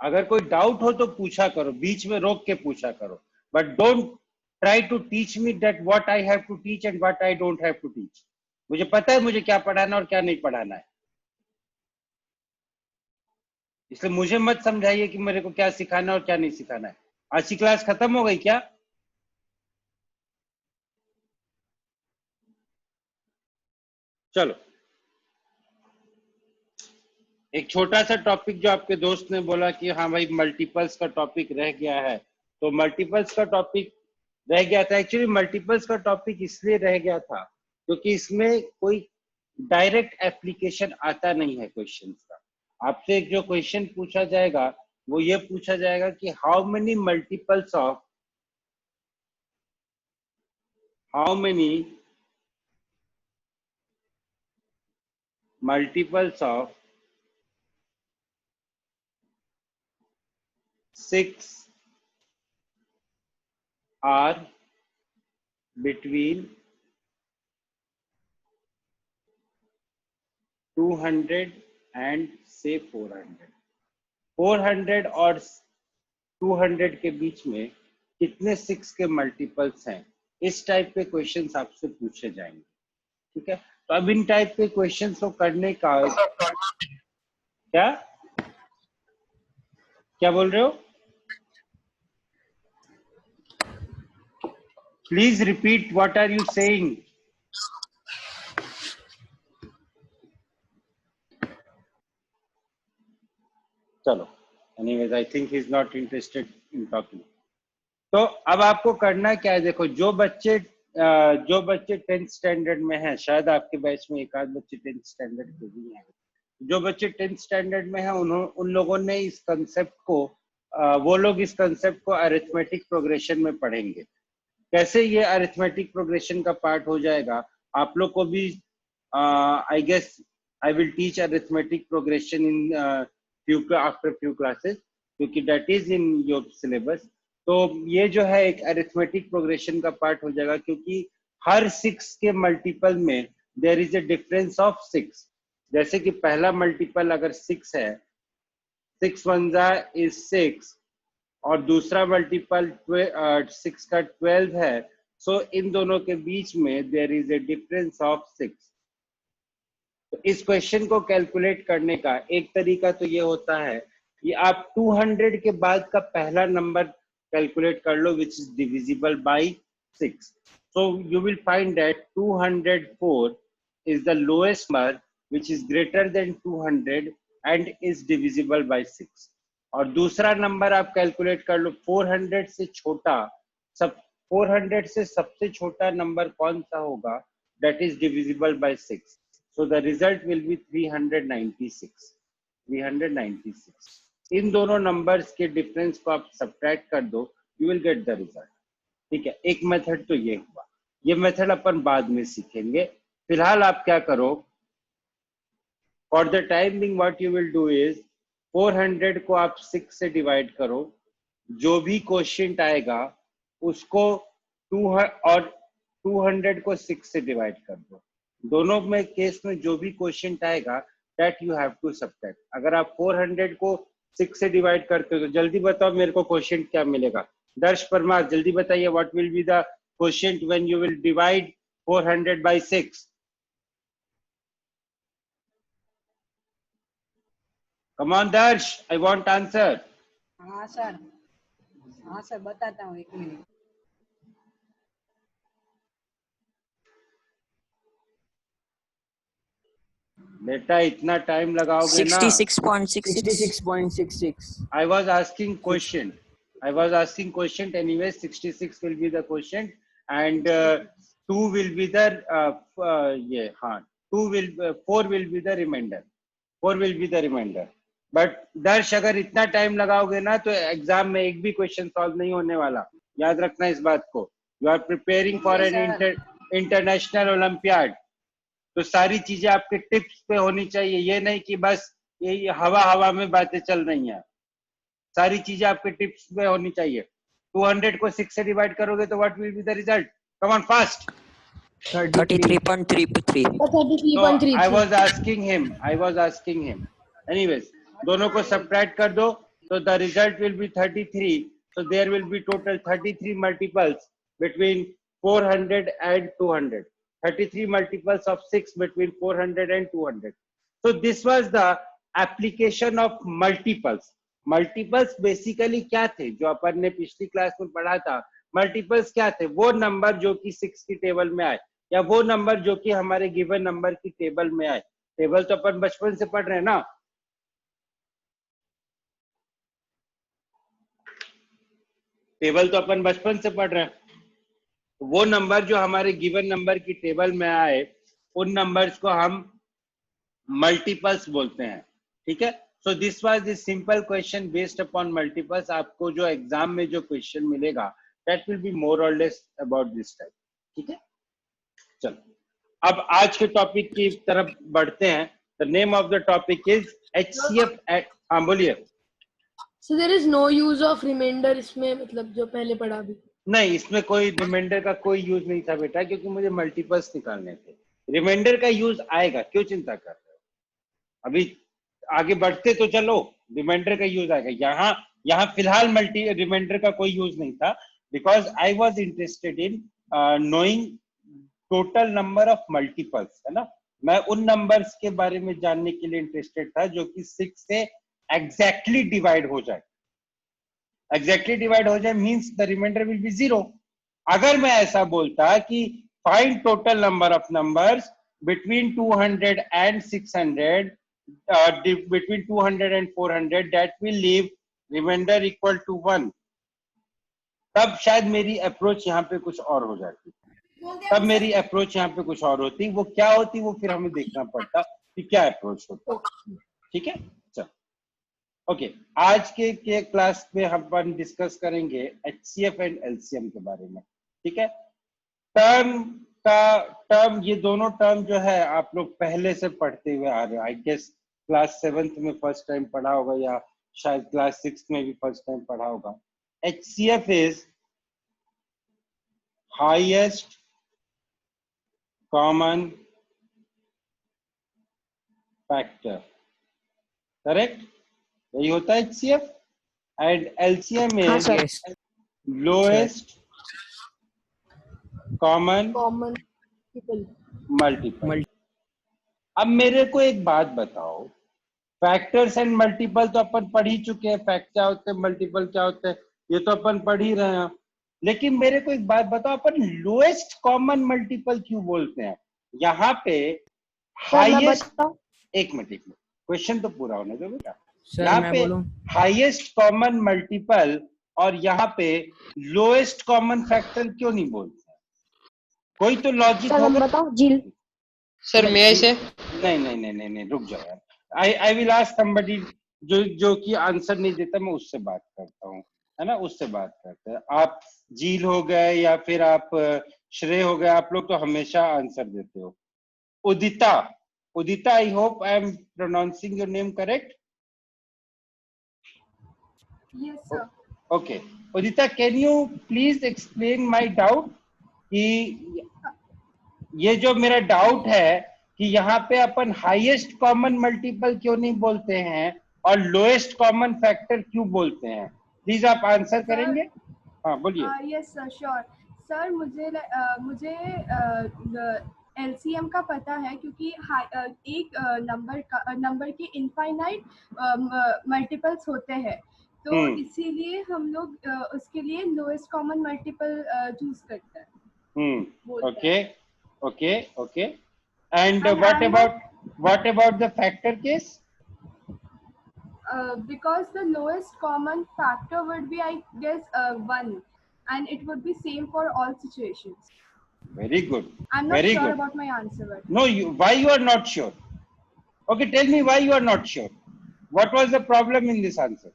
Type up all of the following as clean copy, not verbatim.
अगर कोई डाउट हो तो पूछा करो, बीच में रोक के पूछा करो, but don't try to teach me that what I have to teach and what I don't have to teach. मुझे पता है मुझे क्या पढ़ाना और क्या नहीं पढ़ाना है, इसलिए मुझे मत समझाइए कि मेरे को क्या सिखाना है और क्या नहीं सिखाना है। आज की क्लास खत्म हो गई क्या? चलो, एक छोटा सा टॉपिक जो आपके दोस्त ने बोला कि हाँ भाई मल्टीपल्स का टॉपिक रह गया है, तो मल्टीपल्स का टॉपिक रह गया था। एक्चुअली मल्टीपल्स का टॉपिक इसलिए रह गया था क्योंकि इसमें कोई डायरेक्ट एप्लीकेशन आता नहीं है क्वेश्चन का। आपसे एक जो क्वेश्चन पूछा जाएगा वो ये पूछा जाएगा कि how many multiples of six are between 200 and से 400 और 200 के बीच में कितने 6 के मल्टीपल्स हैं। इस टाइप के क्वेश्चंस आपसे पूछे जाएंगे, ठीक है। तो अब इन टाइप के क्वेश्चंस को करने का क्या क्या बोल रहे हो? Please repeat, what are you saying? चलो, anyways I think he is not interested in talking. तो अब आपको करना क्या है, देखो जो बच्चे 10th स्टैंडर्ड में हैं, शायद आपके बैच में एक आध बच्चे 10th स्टैंडर्ड के भी हैं, जो बच्चे 10th स्टैंडर्ड में हैं उन लोगों ने इस कंसेप्ट को वो लोग इस कंसेप्ट को अरिथमेटिक प्रोग्रेशन में पढ़ेंगे। कैसे ये अरिथमेटिक प्रोग्रेशन का पार्ट हो जाएगा आप लोग को भी। I guess I will teach arithmetic progression in after few classes, क्योंकि that is in your syllabus. तो ये जो है एक अरिथमेटिक प्रोग्रेशन का पार्ट हो जाएगा, क्योंकि हर 6 के मल्टीपल में there is a difference of 6। जैसे कि पहला मल्टीपल अगर 6 है, 6 1 इज 6, और दूसरा मल्टीपल 6 का 12 है, सो इन दोनों के बीच में there is a difference of 6। तो इस क्वेश्चन को कैलकुलेट करने का एक तरीका तो ये होता है कि आप 200 के बाद का पहला नंबर कैलकुलेट कर लो which is divisible by 6। so you will find that 204 is the lowest number which is greater than 200 and is divisible by 6। और दूसरा नंबर आप कैलकुलेट कर लो 400 से छोटा, सब 400 से सबसे छोटा नंबर कौन सा होगा, that is divisible by 6। so the result will be 396। 396 इन दोनों नंबर्स के डिफरेंस को आप सब्ट्रैक्ट कर दो, you will get the result. ठीक है, एक मेथड तो ये हुआ, ये मेथड अपन बाद में सीखेंगे। फिलहाल आप क्या करो, for the time being what you will do is 400 को आप 6 से डिवाइड करो, जो भी क्वेश्चन आएगा उसको 2 और 200 को 6 से डिवाइड कर दो। दोनों में केस में जो भी क्वेश्चन आएगा that you have to subtract. अगर आप 400 को 6 से डिवाइड करते हो तो जल्दी बताओ मेरे को क्वेश्चन क्या मिलेगा। दर्श परमार जल्दी बताइए, what will be the question when you will divide 400 by 6? Come on दर्श, आई वांट आंसर। हाँ सर बताता हूँ, एक मिनट। बेटा इतना टाइम लगाओगे ना। 66.66. I was asking question. Anyway, 66 will be the question and 2 will be the 4 will be the remainder. 4 will be the remainder. But दर्श अगर इतना टाइम लगाओगे ना तो एग्जाम में एक भी क्वेश्चन सॉल्व नहीं होने वाला, याद रखना इस बात को। You are preparing for an international olympiad, तो सारी चीजें आपके टिप्स पे होनी चाहिए, ये नहीं कि बस ये हवा में बातें चल रही हैं। सारी चीजें आपके टिप्स पे होनी चाहिए। 200 को 6 से डिवाइड करोगे तो what will be the result? Come on fast. 33.33. No, I was asking him. Anyways, दोनों को सब्ट्रैक्ट कर दो, So the result will be 33. So there will be total 33 multiples between 400 and 200. 33 multiples of 6 between 400 and 200. So this was the application of multiples. Multiples basically क्या थे जो अपन ने पिछली class में पढ़ा था. मल्टीपल्स क्या थे? वो नंबर जो कि 6 की टेबल में आए या वो नंबर जो कि हमारे गिवन नंबर की टेबल में आए. टेबल तो अपन बचपन से पढ़ रहे हैं ना. टेबल तो अपन बचपन से पढ़ रहे हैं. वो नंबर जो हमारे गिवन नंबर की टेबल में आए उन नंबर्स को हम मल्टीपल्स बोलते हैं. ठीक है. So this was the simple question based upon multiples. आपको जो एग्जाम में जो क्वेश्चन मिलेगा दैट विल बी मोर और लेस अबाउट दिस टाइप. ठीक है. चलो अब आज के टॉपिक की तरफ बढ़ते हैं. The name of the topic is HCF. हाँ बोलिए. So there is no use of remainder इसमें, मतलब जो पहले पढ़ा भी. नहीं, इसमें कोई रिमाइंडर का कोई यूज नहीं था बेटा, क्योंकि मुझे मल्टीपल्स निकालने थे. रिमाइंडर का यूज आएगा, क्यों चिंता कर रहे हो. अभी आगे बढ़ते तो चलो, रिमाइंडर का यूज आएगा. यहाँ फिलहाल रिमाइंडर का कोई यूज नहीं था, because I was interested in knowing total number of multiples, है ना. मैं उन नंबर्स के बारे में जानने के लिए इंटरेस्टेड था जो कि 6 से एग्जैक्टली डिवाइड हो जाए. एग्जैक्टली डिवाइड हो जाए means the remainder will be 0. अगर मैं ऐसा बोलता कि find total number of numbers between 200 and 600, between 200 and 400 that will leave remainder equal to 1, तब शायद मेरी अप्रोच यहाँ पे कुछ और हो जाती. तब मेरी अप्रोच यहाँ पे कुछ और होती. वो क्या होती वो फिर हमें देखना पड़ता कि क्या अप्रोच होता. ठीक है. चलो ओके. आज के क्लास में हम डिस्कस करेंगे HCF एंड LCM के बारे में. ठीक है. टर्म ये दोनों टर्म जो है आप लोग पहले से पढ़ते हुए आ रहे हो. आई गेस क्लास 7th में फर्स्ट टाइम पढ़ा होगा या शायद क्लास 6th में भी फर्स्ट टाइम पढ़ा होगा. HCF is highest common factor. Correct. यही होता है HCF. And LCM is lowest common multiple. अब मेरे को एक बात बताओ, फैक्टर्स एंड मल्टीपल तो अपन पढ़ ही चुके हैं. फैक्ट क्या होते हैं, मल्टीपल क्या होते हैं, ये तो अपन पढ़ ही रहे हैं. लेकिन मेरे को एक बात बताओ, अपन लोएस्ट कॉमन मल्टीपल क्यों बोलते हैं? यहाँ पे हाईएस्ट, एक मिनट क्वेश्चन तो पूरा होने दो बेटा. यहाँ पे हाईएस्ट कॉमन मल्टीपल और यहाँ पे लोएस्ट कॉमन फैक्टर क्यों नहीं बोलते? कोई तो लॉजिक होगा. बताओ जील. सर मैं ऐसे नहीं रुक जाओ यार. आई विल आस्क समबडी जो कि आंसर नहीं देता, मैं उससे बात करता हूँ, है ना. उससे बात करते हैं. आप जील हो गए या फिर आप श्रेय हो गए, आप लोग तो हमेशा आंसर देते हो. Udita, I hope I am pronouncing your name correct. Yes, sir. Okay. Udita, can you please explain my doubt? कि ये जो मेरा डाउट है कि यहाँ पे अपन हाईएस्ट कॉमन मल्टीपल क्यों नहीं बोलते हैं और लोएस्ट कॉमन फैक्टर क्यों बोलते हैं, प्लीज आप आंसर करेंगे. हाँ बोलिए. Yes, sir, sure. सर मुझे LCM का पता है, क्योंकि एक नंबर के इनफाइनाइट मल्टीपल्स होते हैं, तो इसीलिए हम लोग उसके लिए लोएस्ट कॉमन मल्टीपल चूज करते हैं. Okay. And what about the factor case? Because the lowest common factor would be, I guess, 1, and it would be same for all situations. Very good. I'm not Very sure good. about my answer. But No, why you are not sure? Okay, tell me why you are not sure. What was the problem in this answer?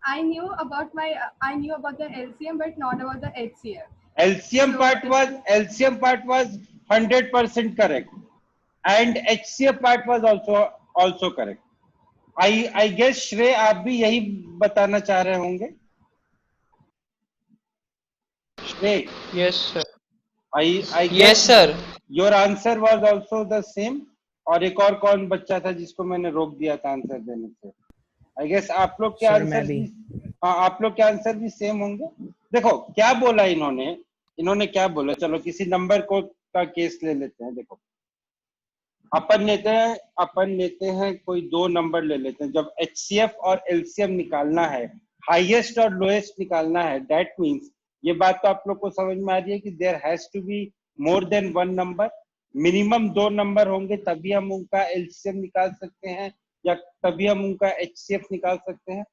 I knew about the LCM, but not about the HCF. LCM part was 100% correct, and HCF part was also correct. I guess श्रेय आप भी यही बताना चाह रहे होंगे. श्रेय. Yes sir. I Yes guess sir. your answer was also the same. और एक और कौन बच्चा था जिसको मैंने रोक दिया था आंसर देने से? आई गेस आप लोग के Sir, आंसर मैं भी, भी। हाँ आप लोग के आंसर भी सेम होंगे। देखो क्या बोला इन्होंने, इन्होंने क्या बोला, चलो किसी नंबर को का केस ले लेते हैं। देखो अपन लेते हैं कोई दो नंबर ले लेते हैं। जब HCF और LCM निकालना है, हाईएस्ट और लोएस्ट निकालना है, दैट मीन्स ये बात तो आप लोग को समझ में आ रही है कि there has to be more than one number, minimum दो नंबर होंगे तभी हम उनका LCM निकाल सकते हैं या तभी हम उनका HCF निकाल सकते हैं।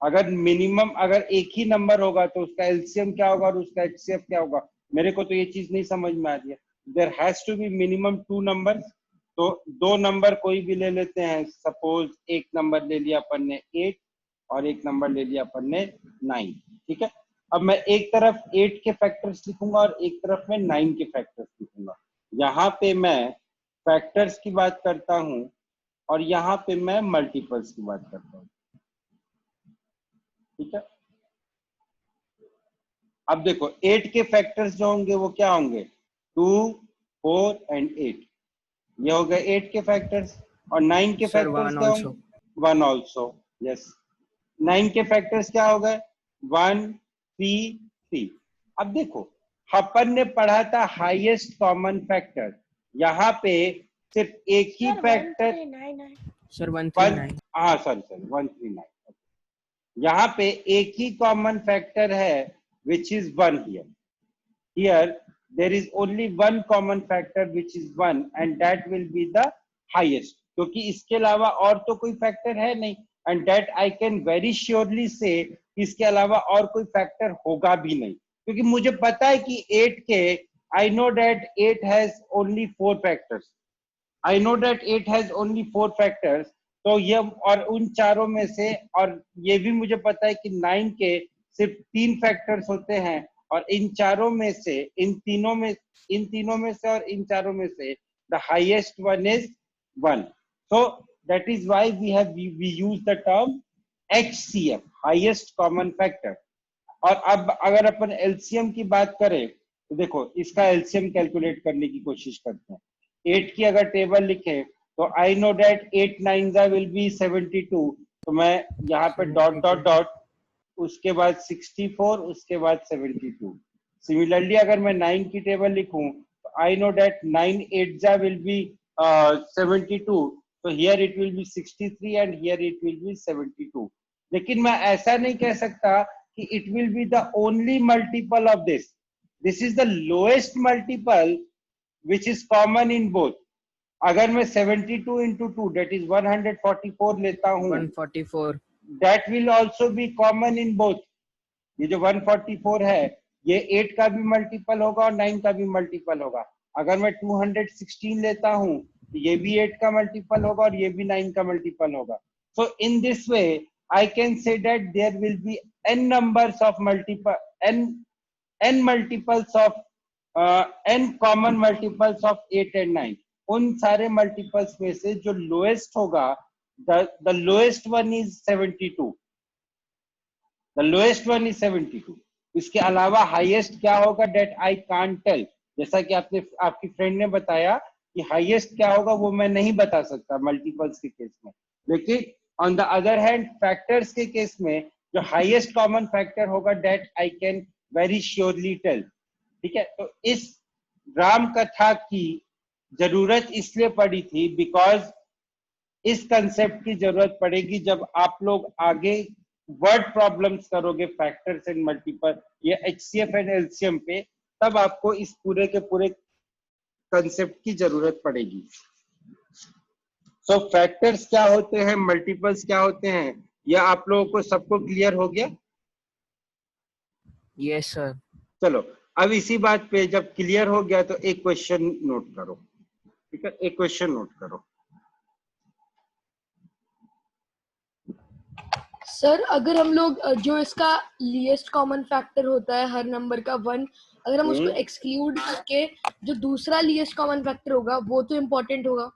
अगर मिनिमम अगर एक ही नंबर होगा तो उसका LCM क्या होगा और उसका HCF क्या होगा, मेरे को तो ये चीज नहीं समझ में आ रही है। There has to be minimum two number, तो दो नंबर कोई भी ले लेते हैं। सपोज एक नंबर ले लिया अपन ने 8 और एक नंबर ले लिया अपन ने 9, ठीक है। अब मैं एक तरफ 8 के फैक्टर्स लिखूंगा और एक तरफ मैं 9 के फैक्टर्स लिखूंगा। यहाँ पे मैं फैक्टर्स की बात करता हूँ और यहाँ पे मैं मल्टीपल्स की बात करता हूँ, ठीक है। अब देखो 8 के फैक्टर्स जो होंगे वो क्या होंगे, 2, 4 एंड 8, ये हो गए 8 के फैक्टर्स। और 9 के Sir, फैक्टर्स one क्या also. होंगे, 1 ऑल्सो, यस। 9 के फैक्टर्स क्या हो गए, 1, 3, 3। अब देखो अपन ने पढ़ा था हाईएस्ट कॉमन फैक्टर, यहाँ पे सिर्फ एक ही फैक्टर, Sir, 139. हाँ सॉरी 139, यहाँ पे एक ही कॉमन फैक्टर है which is 1 here. Here there is only one common factor which is 1 and that will be the highest, क्योंकि इसके अलावा और तो कोई फैक्टर है नहीं, and that I can very surely say इसके अलावा और कोई फैक्टर होगा भी नहीं, क्योंकि मुझे पता है कि 8 के I know that 8 has only 4 factors, I know that 8 has only 4 factors, तो ये और उन चारों में से, और ये भी मुझे पता है कि 9 के सिर्फ 3 फैक्टर्स होते हैं और इन चारों में से, इन तीनों में से और इन चारों में से the highest one is 1, so that is why we use the term HCF, highest common factor। और अब अगर अपन LCM की बात करें तो देखो इसका LCM कैलकुलेट करने की कोशिश करते हैं। 8 की अगर टेबल लिखे तो I know that 8 9 will be 72, तो मैं यहाँ पे डॉट डॉट डॉट, उसके बाद 64, उसके बाद 72। सिमिलरली अगर मैं 9 की टेबल लिखूं तो I know that 9 8 will be 72, तो here it will be 63 and here it will be 72। लेकिन मैं ऐसा नहीं कह सकता कि it will be the only multiple of this, this is the lowest multiple which is common in both। अगर मैं 72 into 2 that is 144 लेता हूँ, 144. that will also be common in both। ये जो 144 है ये 8 का भी मल्टीपल होगा और 9 का भी मल्टीपल होगा। अगर मैं 216 लेता हूँ तो ये भी 8 का मल्टीपल होगा और ये भी 9 का मल्टीपल होगा। So in this way I can say that there will be n numbers of n multiples of n common multiples of 8 and 9। उन सारे मल्टीपल्स में से जो लोएस्ट होगा, the lowest one is 72, the lowest one is 72। इसके अलावा highest क्या होगा डेट आई कांट टेल, जैसा कि आपकी फ्रेंड ने बताया कि हाईएस्ट क्या होगा वो मैं नहीं बता सकता मल्टीपल्स के केस में। लेकिन on the other hand factors के केस में जो हाईएस्ट कॉमन फैक्टर होगा that I can very surely tell, ठीक है। तो इस राम कथा की जरूरत इसलिए पड़ी थी बिकॉज इस कंसेप्ट की जरूरत पड़ेगी जब आप लोग आगे वर्ड प्रॉब्लम्स करोगे फैक्टर्स एंड मल्टीपल या HCF एंड LCM पे, तब आपको इस पूरे के पूरे कंसेप्ट की जरूरत पड़ेगी। सो फैक्टर्स क्या होते हैं, मल्टीपल्स क्या होते हैं, यह आप लोगों को सबको क्लियर हो गया? Yes, sir. चलो अब इसी बात पे जब क्लियर हो गया तो एक क्वेश्चन नोट करो, ठीक है। एक क्वेश्चन नोट करो। सर अगर हम लोग जो इसका लीस्ट कॉमन फैक्टर होता है हर नंबर का 1, अगर हम उसको एक्सक्लूड करके जो दूसरा लीस्ट कॉमन फैक्टर होगा वो तो इम्पोर्टेंट होगा।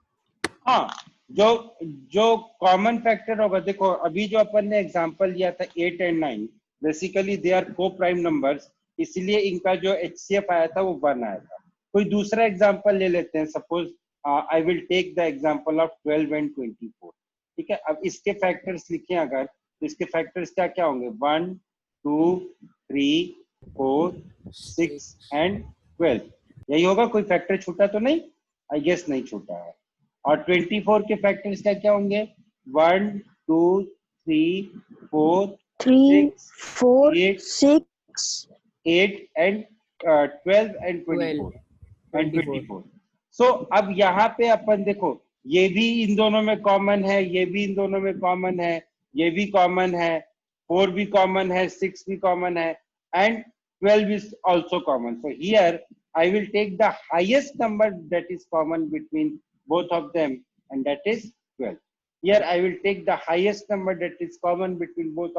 हाँ, जो कॉमन फैक्टर होगा, देखो अभी जो अपन ने एग्जांपल लिया था 8 एंड 9, बेसिकली दे आर को प्राइम नंबर्स, इसलिए इनका जो HCF आया था वो 1 आया था। कोई दूसरा एग्जांपल ले लेते हैं, suppose I will take the example of 12 and 24, ठीक है, अब इसके फैक्टर्स लिखें अगर, तो इसके फैक्टर्स क्या क्या होंगे? 1 2 3 4 6 एंड 12। यही होगा, कोई फैक्टर छूटा तो नहीं? आई गेस नहीं छूटा है। और 24 के फैक्टर्स क्या क्या होंगे? 1 2 3 4 3, 4, 8 6, 8 एंड 12 एंड 24। सो अब यहाँ पे अपन देखो, ये भी इन दोनों में कॉमन है, ये भी इन दोनों में कॉमन है, ये भी कॉमन है, 4 भी कॉमन है, 6 भी कॉमन है, and 12 is also common. So here I will take the highest number that is common between both of them, and that is 12. Here I will take the highest number that is common between both,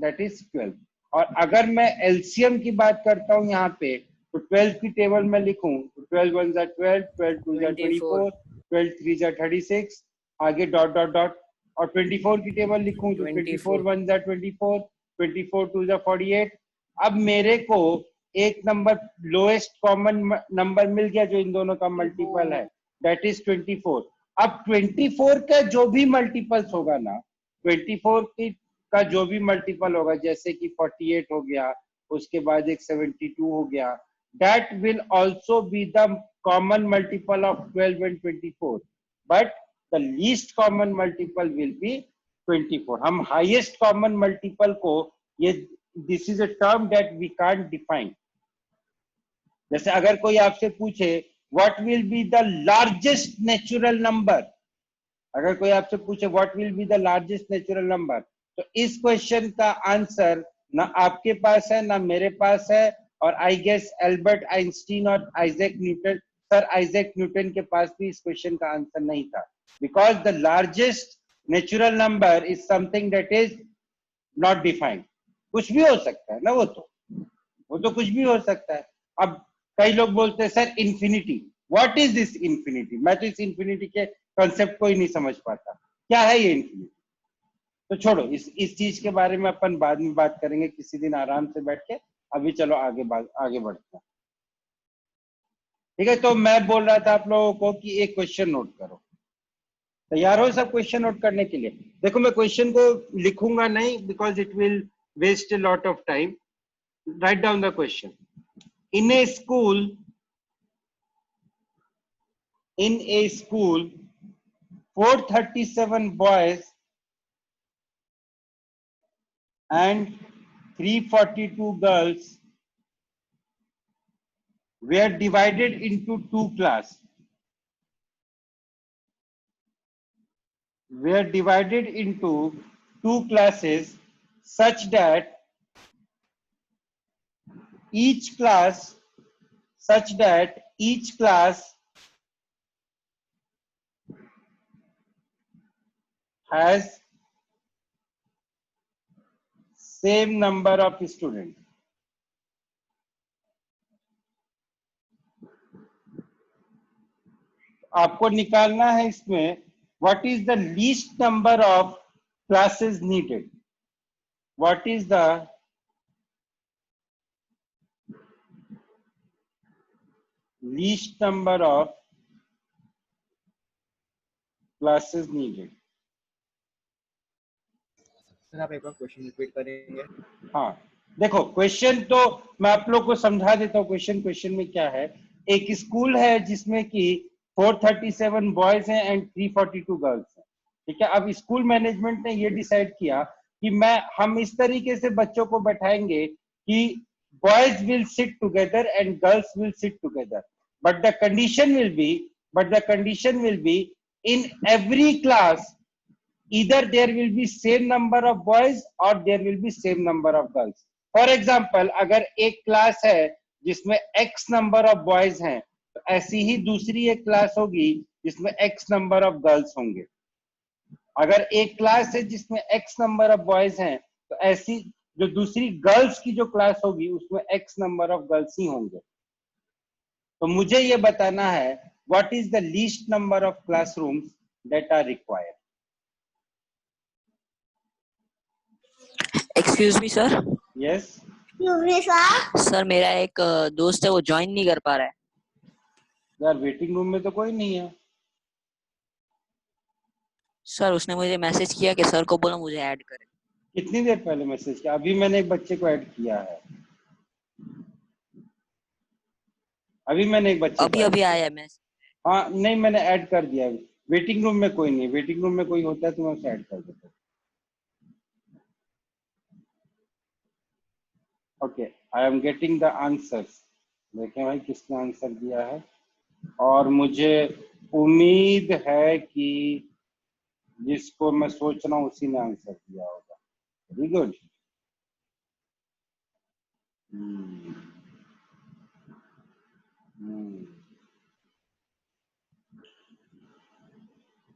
that is 12. और अगर मैं LCM की बात करता हूँ यहाँ पे, तो 12 की टेबल में लिखूं तो 12 1 जा 12, 12 2 जा 24, 12 3 जा 36, आगे डॉट डॉट डॉट, और 24 की टेबल लिखूं तो 24 1 जा 24, 24 2 जा 48। अब मेरे को एक नंबर लोएस्ट कॉमन नंबर मिल गया जो इन दोनों का मल्टीपल है, दैट इज 24। अब 24 का जो भी मल्टीपल्स होगा ना, 24 का जो भी मल्टीपल होगा, जैसे कि 48 हो गया, उसके बाद एक 72 हो गया, that will also be the common multiple of 12 and 24, but the least common multiple will be 24. हम highest common multiple को, ये this is a term that we can't define. जैसे अगर कोई आपसे पूछे what will be the largest natural number, अगर कोई आपसे पूछे what will be the largest natural number, तो इस क्वेश्चन का आंसर ना आपके पास है ना मेरे पास है, और आई गेस एल्बर्ट आइंस्टीन और Isaac Newton, sir Isaac Newton के पास भी इस क्वेश्चन का आंसर नहीं था, because the largest natural number is something that is not defined. कुछ भी हो सकता है ना, वो तो कुछ भी हो सकता है। अब कई लोग बोलते हैं sir infinity, what is this infinity? मैं तो इस इन्फिनिटी के कॉन्सेप्ट को ही नहीं समझ पाता, क्या है ये इन्फिनिटी? तो छोड़ो, इस चीज के बारे में अपन बाद में बात करेंगे किसी दिन आराम से बैठ के। अभी चलो आगे बढ़ते हैं, ठीक है? तो मैं बोल रहा था आप लोगों को कि एक क्वेश्चन नोट करो। तैयार हो सब क्वेश्चन नोट करने के लिए? देखो मैं क्वेश्चन को लिखूंगा नहीं, because it will waste a lot of time. Write down the question. In a school 437 boys and 342 girls were divided into two classes. Such that each class has same number of students. आपको निकालना है इसमें what is the least number of classes needed. What is the least number of classes needed? Sir आप एक बार question repeat करेंगे? हाँ देखो, question तो मैं आप लोग को समझा देता हूँ। क्वेश्चन में क्या है, एक स्कूल है जिसमें कि 437 बॉयज हैं एंड 342 गर्ल्स हैं, ठीक है? अब स्कूल मैनेजमेंट ने ये डिसाइड किया कि हम इस तरीके से बच्चों को बैठाएंगे कि boys will sit together and girls will sit together, but the condition will be in every class either there will be same number of boys or there will be same number of girls. For example, अगर एक class है जिसमें x number of boys हैं, तो ऐसी ही दूसरी एक class होगी जिसमें x number of girls होंगे। अगर एक क्लास है जिसमें x number of boys हैं, तो ऐसी जो दूसरी गर्ल्स की जो क्लास होगी उसमें x number of girls ही होंगे। तो मुझे ये बताना है what is the least number of classrooms that are required. Excuse me sir. Yes. Sir मेरा एक दोस्त है, वो ज्वाइन नहीं कर पा रहा है। यार वेटिंग रूम में तो कोई नहीं है। सर उसने मुझे मैसेज किया कि सर को बोलो मुझे ऐड करें। कितनी देर पहले मैसेज किया? अभी मैंने एक बच्चे को ऐड किया है, अभी मैंने एक बच्चे को अभी ऐड अभी किया। आया मैसेज। हाँ नहीं, मैंने ऐड कर दिया। वेटिंग रूम में कोई नहीं, वेटिंग रूम में कोई होता है तो मैं उसे ऐड कर देता हूँ। Okay, I am getting the answers. देखें भाई किसने आंसर दिया है, और मुझे उम्मीद है कि जिसको मैं सोच रहा हूँ उसी ने आंसर दिया होगा। Very good.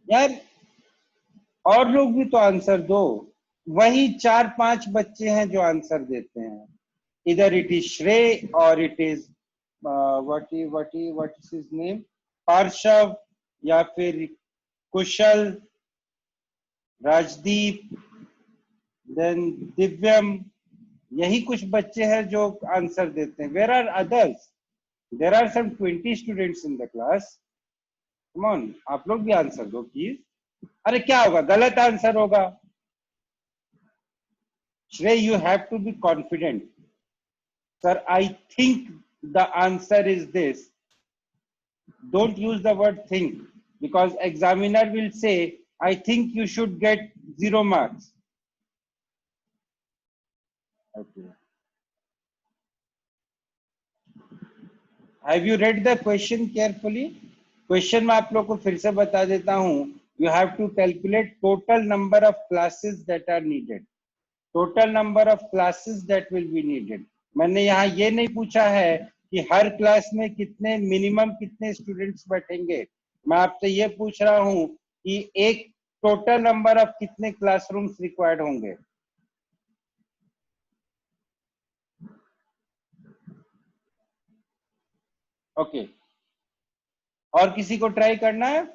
यार और लोग भी तो आंसर दो। वही 4-5 बच्चे हैं जो आंसर देते हैं। इधर इट इज श्रेय और it is what is his name, Parshv या फिर कुशल, राजदीप, देन दिव्यम। यही कुछ बच्चे हैं जो आंसर देते हैं। Where are others? There are some 20 students in the class. Come on, आप लोग भी आंसर दो प्लीज। अरे क्या होगा, गलत आंसर होगा। Shrey, you have to be confident. Sir, I think the answer is this. Don't use the word think, because examiner will say, I think you should get 0 marks. Okay. Have you read the question carefully? Question में आप लोग को फिर से बता देता हूँ. You have to calculate total number of classes that are needed. Total number of classes that will be needed. मैंने यहाँ ये नहीं पूछा है कि हर क्लास में कितने मिनिमम कितने स्टूडेंट्स बैठेंगे। मैं आपसे ये पूछ रहा हूँ कि एक टोटल नंबर ऑफ कितने क्लासरूम्स रिक्वायर्ड होंगे। ओके, और किसी को ट्राई करना है?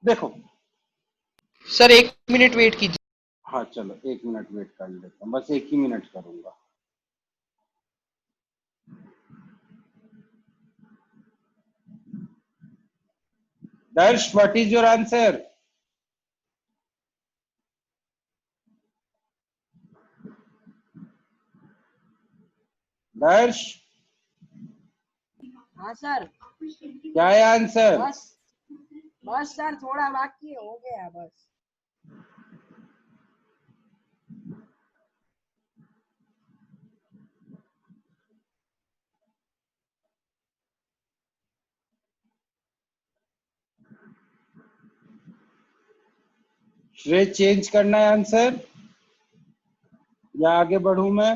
देखो सर 1 मिनट वेट कीजिए। हाँ चलो 1 मिनट वेट कर लेता हूँ, बस 1 ही मिनट करूंगा। दर्श, व्हाट इज योर आंसर? दर्श, हाँ सर, क्या है आंसर? बस बस सर थोड़ा बाकी है, हो गया बस। श्रेय, चेंज करना है आंसर या आगे बढ़ूं मैं?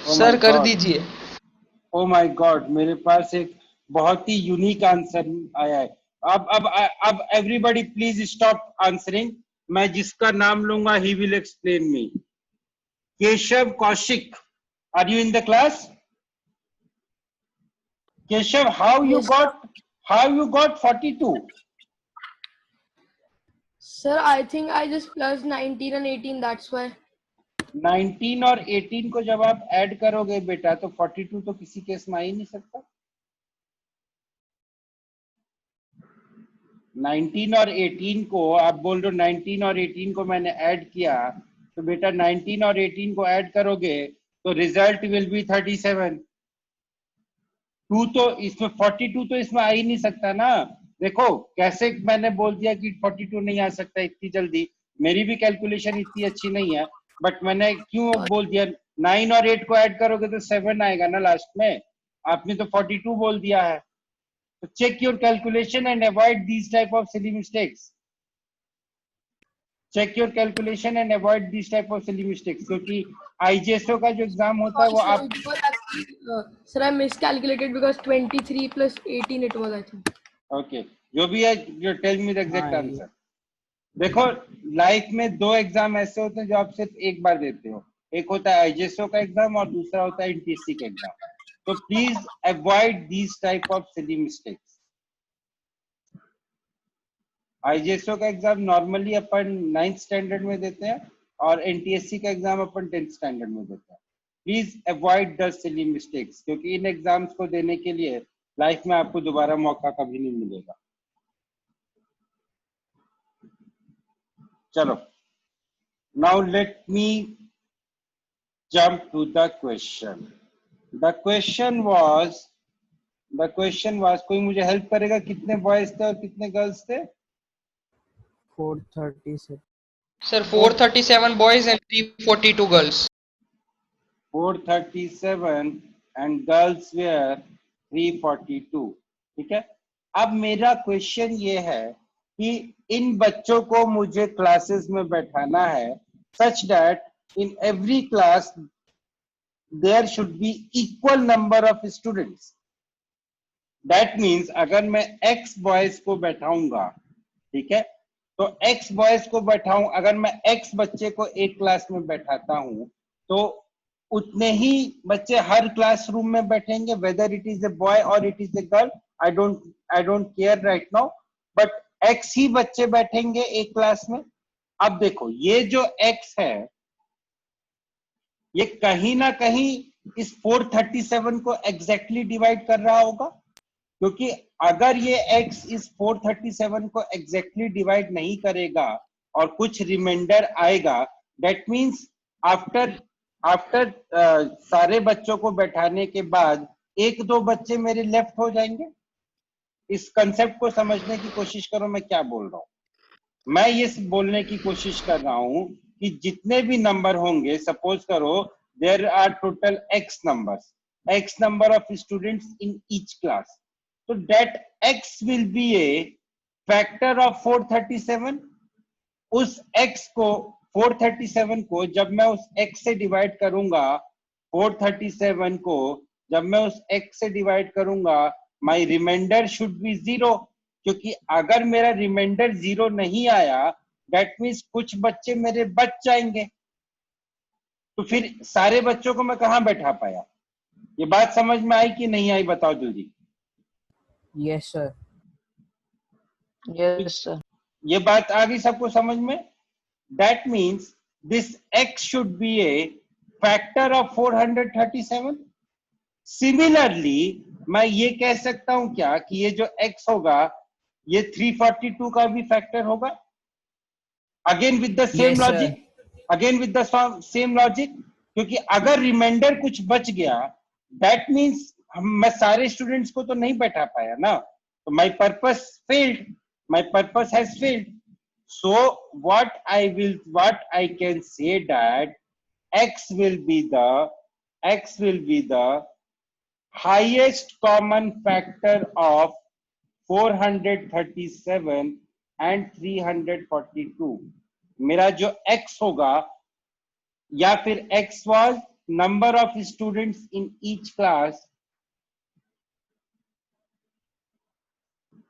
सर कर दीजिए। ओ माय गॉड, मेरे पास एक बहुत ही यूनिक आंसर आया है। अब एवरीबॉडी प्लीज स्टॉप आंसरिंग। मैं जिसका नाम लूंगा he will explain me. Keshav Kaushik, are you in the class? Keshav, how you got 42? Sir, I think I just plus 19 and 18, that's why. 19 और 18 को जब आप ऐड करोगे बेटा तो 42 तो किसी केस में आ ही नहीं सकता। 19 और 18 को आप बोल रहे हो, 19 और 18 को मैंने ऐड किया, तो बेटा 19 और 18 को ऐड करोगे तो रिजल्ट विल बी 37। 2 तो इसमें 42 तो इसमें आ ही नहीं सकता ना। देखो कैसे मैंने बोल दिया कि 42 नहीं आ सकता इतनी जल्दी। मेरी भी कैलकुलेशन इतनी अच्छी नहीं है, बट मैंने क्यों बोल दिया। 9 और 8 को ऐड करोगे तो 7 आएगा ना लास्ट में। आपने तो 42 बोल दिया है। तो check your calculation and avoid these type of silly mistakes. Check your calculation and avoid this type of silly mistakes, क्योंकि आईजेएसओ का जो एग्जाम होता है वो Sorry, आप। sir, it was actually, sir, I miscalculated because 23 plus 18 it was, I think. Okay, जो भी है, जो टेल मी द एग्जैक्ट हाँ, आंसर। देखो लाइफ में 2 एग्जाम ऐसे होते हैं जो आप सिर्फ एक बार देते हो। एक होता है आईजेएसओ का एग्जाम और दूसरा होता है एनटीएससी का एग्जाम। तो please avoid these type of silly mistakes. IJSO का एग्जाम नॉर्मली अपन 9th स्टैंडर्ड में देते हैं और एनटीएससी का एग्जाम अपन 10th स्टैंडर्ड में देते हैं। Please avoid the silly mistakes, क्योंकि इन एग्जाम्स को देने के लिए लाइफ में आपको दोबारा मौका कभी नहीं मिलेगा। चलो, now let me jump to the question. The question was कोई मुझे हेल्प करेगा, कितने बॉयज थे और कितने गर्ल्स थे? 437. Sir 437 boys and 342 girls. 437 and girls were 342. ठीक है, अब मेरा क्वेश्चन ये है कि इन बच्चों को मुझे क्लासेस में बैठाना है such that in every class there should be equal number of students. That means अगर मैं x boys को बैठाऊंगा, ठीक है, तो x boys को बैठाऊं, अगर मैं x बच्चे को एक क्लास में बैठाता हूं तो उतने ही बच्चे हर क्लासरूम में बैठेंगे, whether it is a boy or it is a girl, I don't care right now, but x ही बच्चे बैठेंगे एक क्लास में। अब देखो, ये जो x है ये कहीं ना कहीं इस 437 को एग्जैक्टली डिवाइड कर रहा होगा, क्योंकि अगर ये x इस 437 को एग्जैक्टली डिवाइड नहीं करेगा और कुछ रिमाइंडर आएगा, दैट मींस आफ्टर सारे बच्चों को बैठाने के बाद एक दो बच्चे मेरे लेफ्ट हो जाएंगे। इस कंसेप्ट को समझने की कोशिश करो, मैं क्या बोल रहा हूं। मैं ये बोलने की कोशिश कर रहा हूं कि जितने भी नंबर होंगे, सपोज करो there are total x number of students in each class, so that x will be a factor of 437. उस x को 437 को जब मैं उस x से डिवाइड करूंगा, 437 को जब मैं उस x से डिवाइड करूंगा, my remainder should be 0, क्योंकि अगर मेरा रिमाइंडर 0 नहीं आया दैट मीन्स कुछ बच्चे मेरे बच जाएंगे, तो फिर सारे बच्चों को मैं कहां बैठा पाया? ये बात समझ में आई कि नहीं आई, बताओ जल्दी। Yes, sir. Yes, sir. ये बात आ गई सबको समझ में? That means this x should be A factor of 437। Similarly मैं ये कह सकता हूं क्या कि ये जो x होगा ये 342 का भी फैक्टर होगा? Again with the same logic, क्योंकि अगर रिमाइंडर कुछ बच गया दैट मीन्स मैं सारे स्टूडेंट्स को तो नहीं बैठा पाया ना, तो my purpose has failed. So what I can say that x will be the highest common factor of 437 and 342। मेरा जो x होगा, या फिर x was number of students in each class,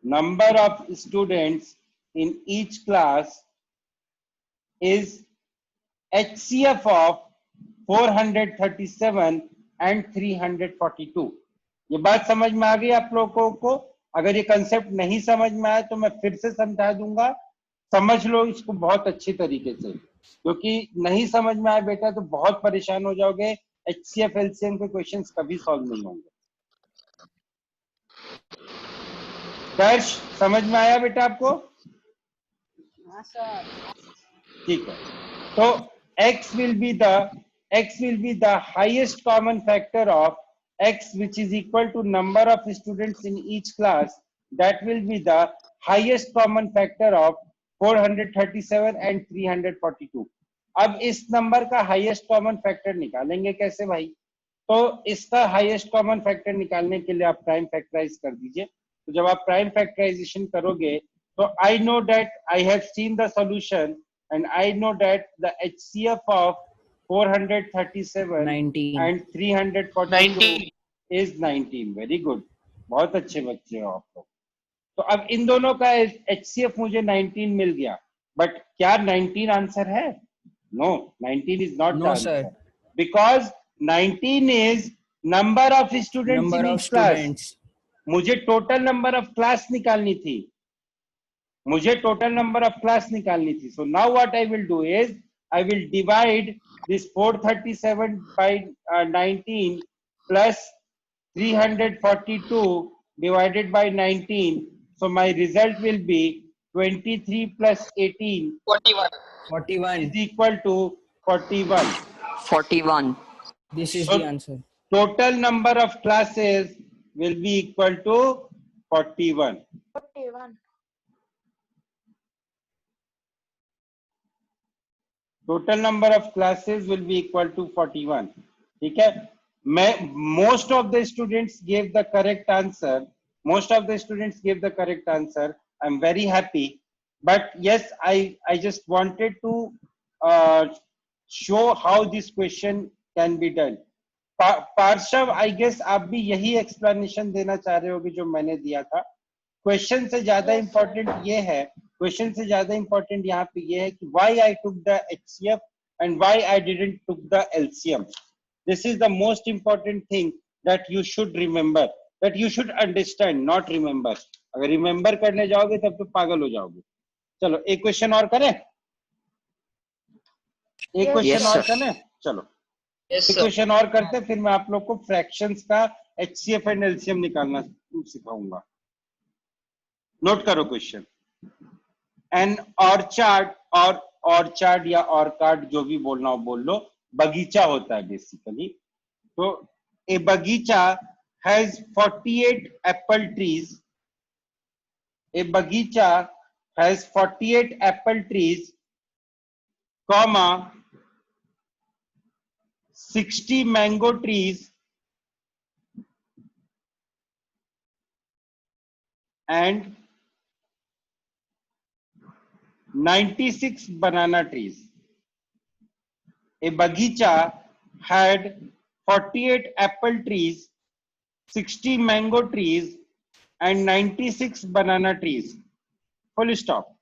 number of students in each class is HCF of 437 and 342। ये बात समझ में आ गई आप लोगों को? अगर ये कंसेप्ट नहीं समझ में आया तो मैं फिर से समझा दूंगा, समझ लो इसको बहुत अच्छी तरीके से, क्योंकि नहीं समझ में आया बेटा तो बहुत परेशान हो जाओगे, HCF LCM के क्वेश्चंस कभी सॉल्व नहीं होंगे। दर्श समझ में आया बेटा आपको? हाँ सर। ठीक है, तो x will be the highest common factor of x, which is equal to number of students in each class, that will be the highest common factor of 437 and 342। अब इस नंबर का हाईएस्ट कॉमन फैक्टर निकालेंगे कैसे भाई? तो इसका highest common factor निकालने के लिए आप प्राइम फैक्टराइज कर दीजिए। तो जब आप प्राइम फैक्टराइजेशन करोगे तो I know that I have seen the solution and I know that the HCF of 437 19 and 342 is 19। Very good, बहुत अच्छे बच्चे हो आप लोग। तो अब इन दोनों का HCF मुझे 19 मिल गया, बट क्या 19 आंसर है? No, 19 is not the answer, because 19 is number of students in each class। मुझे टोटल नंबर ऑफ क्लास निकालनी थी, so now what I will do is I will divide this 437 by 19 plus 342 divided by 19. So my result will be 23 plus 18 41. 41. is equal to 41. 41. This is So the answer. total number of classes will be equal to 41. 41. Total number of classes will be equal to 41. ठीक है? Most of the students gave the correct answer. Most of the students gave the correct answer. I'm very happy. But yes, I just wanted to show how this question can be done. पार्शव, I guess आप भी यही explanation देना चाह रहे होगे जो मैंने दिया था. क्वेश्चन से ज्यादा इंपॉर्टेंट ये है, क्वेश्चन से ज्यादा इंपॉर्टेंट यहाँ पे ये है कि why I took the HCF and why I didn't took the LCM. This is the most important thing that you should remember, that you should understand, not remember. अगर रिमेंबर करने जाओगे तब तो पागल हो जाओगे. चलो एक क्वेश्चन और करें, एक क्वेश्चन और करें. चलो Yes, एक sir. क्वेश्चन और करते, फिर मैं आप लोग को फ्रैक्शंस का HCF एंड LCM निकालना सिखाऊंगा. नोट करो क्वेश्चन. एन ऑर्चार्ड और ऑर्चार्ड या ऑर्कार्ड जो भी बोलना हो बोल लो, बगीचा होता है बेसिकली. तो ए बगीचा हैज 48 एप्पल ट्रीज. ए बगीचा has 48 apple trees, comma 60 mango trees and 96 banana trees. A bagicha had 48 apple trees, 60 mango trees, and 96 banana trees. Full stop.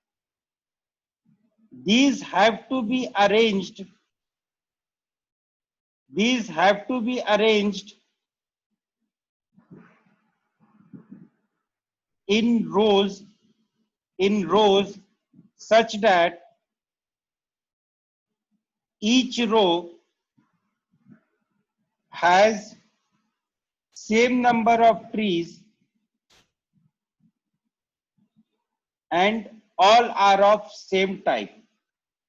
These have to be arranged. These have to be arranged in rows such that each row has same number of trees and all are of same type.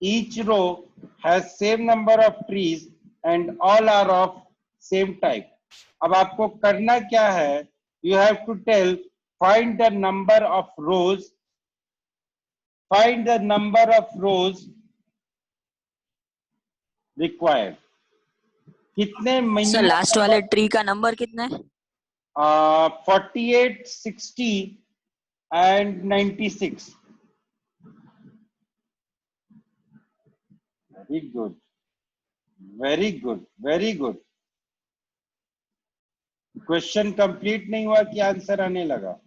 Each row has same number of trees and all are of same type. अब आपको करना क्या है? You have to tell, find the number of rows. Find the number of rows required. कितने sir minimum? Last वाले tree का number कितना है? 48, 60 and 96. Very good. Very good. Very good. Question complete नहीं हुआ कि आंसर आने लगा?